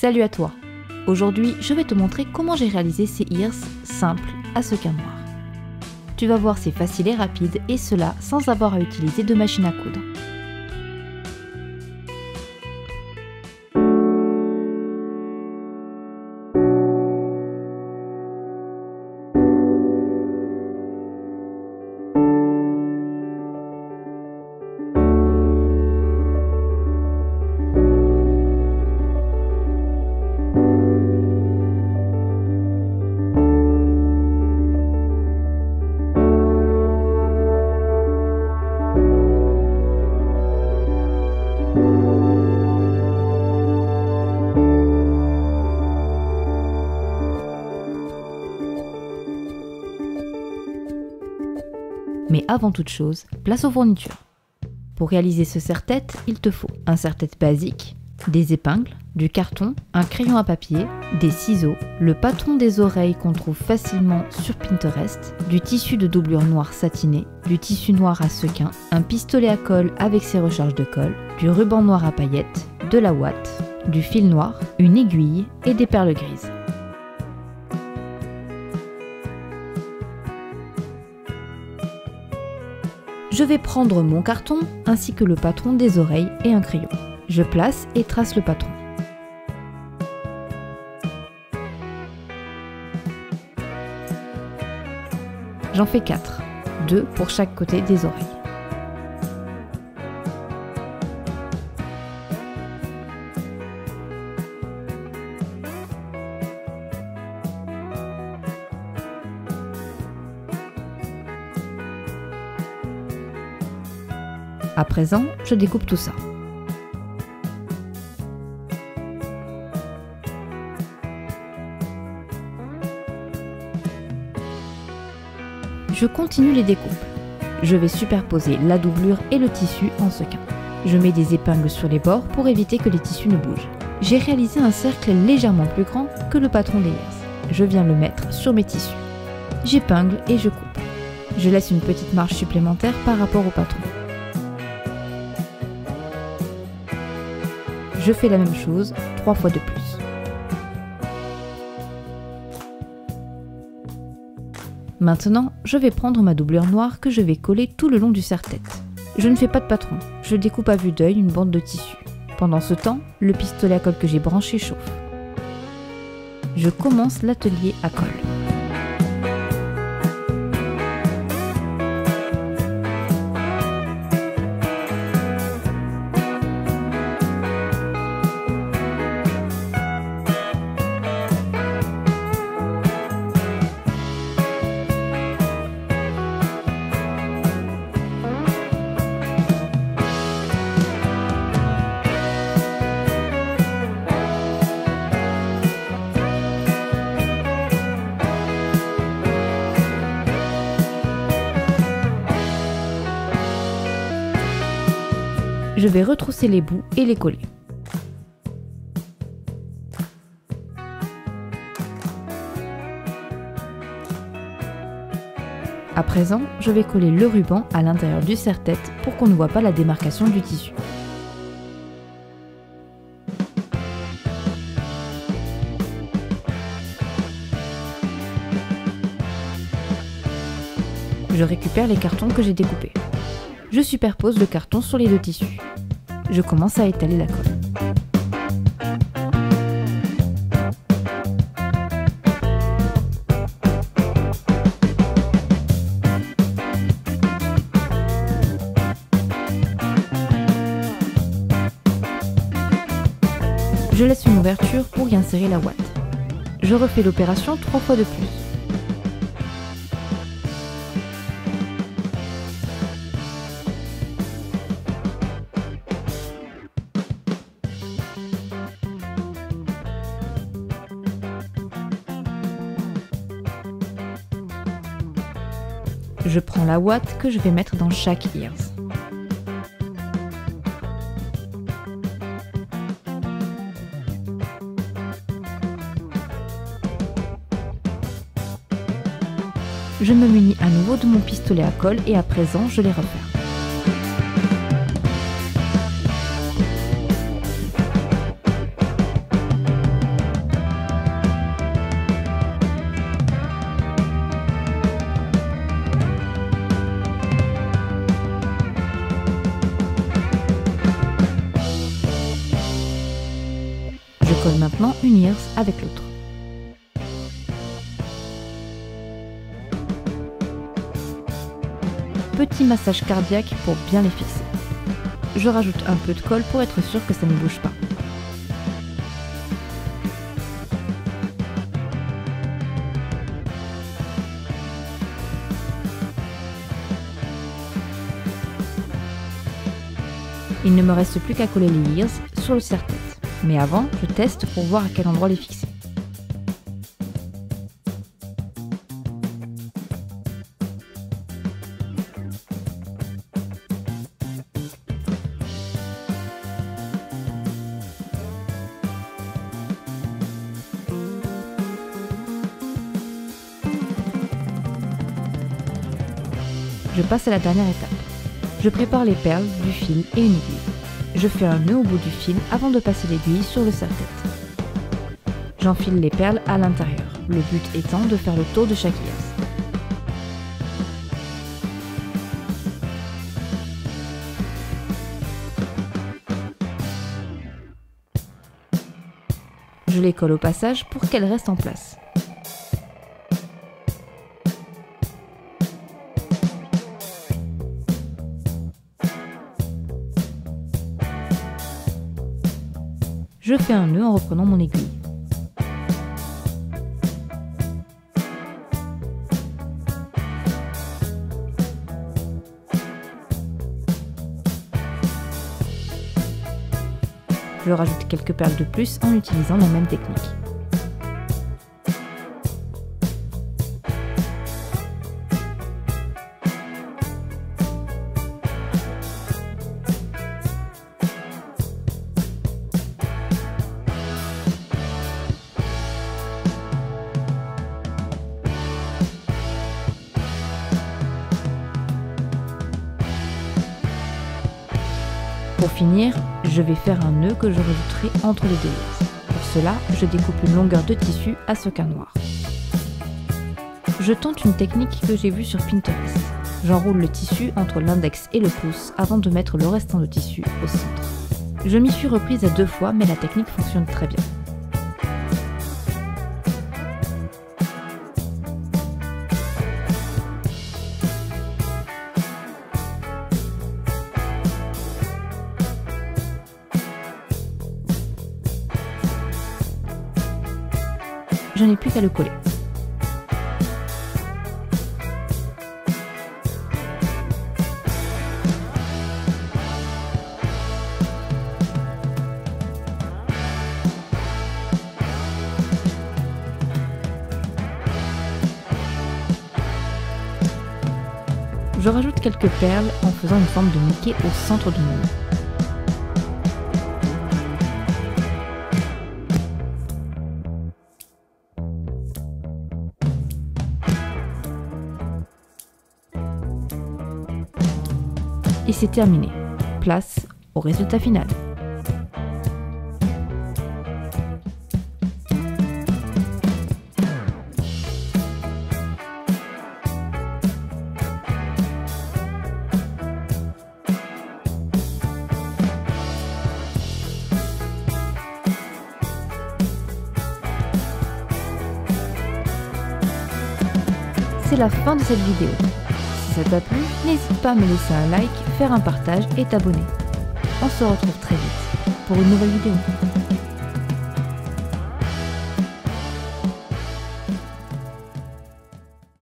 Salut à toi! Aujourd'hui, je vais te montrer comment j'ai réalisé ces ears simples à sequin noir. Tu vas voir, c'est facile et rapide, et cela sans avoir à utiliser de machine à coudre. Mais avant toute chose, place aux fournitures. Pour réaliser ce serre-tête, il te faut un serre-tête basique, des épingles, du carton, un crayon à papier, des ciseaux, le patron des oreilles qu'on trouve facilement sur Pinterest, du tissu de doublure noir satiné, du tissu noir à sequin, un pistolet à colle avec ses recharges de colle, du ruban noir à paillettes, de la ouate, du fil noir, une aiguille et des perles grises. Je vais prendre mon carton ainsi que le patron des oreilles et un crayon. Je place et trace le patron. J'en fais 4, 2 pour chaque côté des oreilles. À présent, je découpe tout ça. Je continue les découpes. Je vais superposer la doublure et le tissu en sequin. Je mets des épingles sur les bords pour éviter que les tissus ne bougent. J'ai réalisé un cercle légèrement plus grand que le patron des ears. Je viens le mettre sur mes tissus. J'épingle et je coupe. Je laisse une petite marge supplémentaire par rapport au patron. Je fais la même chose 3 fois de plus. Maintenant, je vais prendre ma doublure noire que je vais coller tout le long du serre-tête. Je ne fais pas de patron, je découpe à vue d'œil une bande de tissu. Pendant ce temps, le pistolet à colle que j'ai branché chauffe. Je commence l'atelier à colle. Je vais retrousser les bouts et les coller. À présent, je vais coller le ruban à l'intérieur du serre-tête pour qu'on ne voit pas la démarcation du tissu. Je récupère les cartons que j'ai découpés. Je superpose le carton sur les deux tissus. Je commence à étaler la colle. Je laisse une ouverture pour y insérer la ouate. Je refais l'opération 3 fois de plus. Je prends la ouate que je vais mettre dans chaque ears. Je me munis à nouveau de mon pistolet à colle et à présent je les referme. Je colle maintenant une ears avec l'autre. Petit massage cardiaque pour bien les fixer. Je rajoute un peu de colle pour être sûr que ça ne bouge pas. Il ne me reste plus qu'à coller les ears sur le serre-tête. Mais avant, je teste pour voir à quel endroit les fixer. Je passe à la dernière étape. Je prépare les perles, du fil et une aiguille. Je fais un nœud au bout du fil avant de passer l'aiguille sur le serre-tête. J'enfile les perles à l'intérieur, le but étant de faire le tour de chaque ears. Je les colle au passage pour qu'elles restent en place. Je fais un nœud en reprenant mon aiguille. Je rajoute quelques perles de plus en utilisant la même technique. Pour finir, je vais faire un nœud que je rajouterai entre les deux ears. Pour cela, je découpe une longueur de tissu à sequin noir. Je tente une technique que j'ai vue sur Pinterest. J'enroule le tissu entre l'index et le pouce avant de mettre le restant de tissu au centre. Je m'y suis reprise à 2 fois, mais la technique fonctionne très bien. Je n'ai plus qu'à le coller. Je rajoute quelques perles en faisant une forme de Mickey au centre du nœud. Et c'est terminé. Place au résultat final. C'est la fin de cette vidéo. Si ça t'a plu, n'hésite pas à me laisser un like, faire un partage et t'abonner. On se retrouve très vite pour une nouvelle vidéo.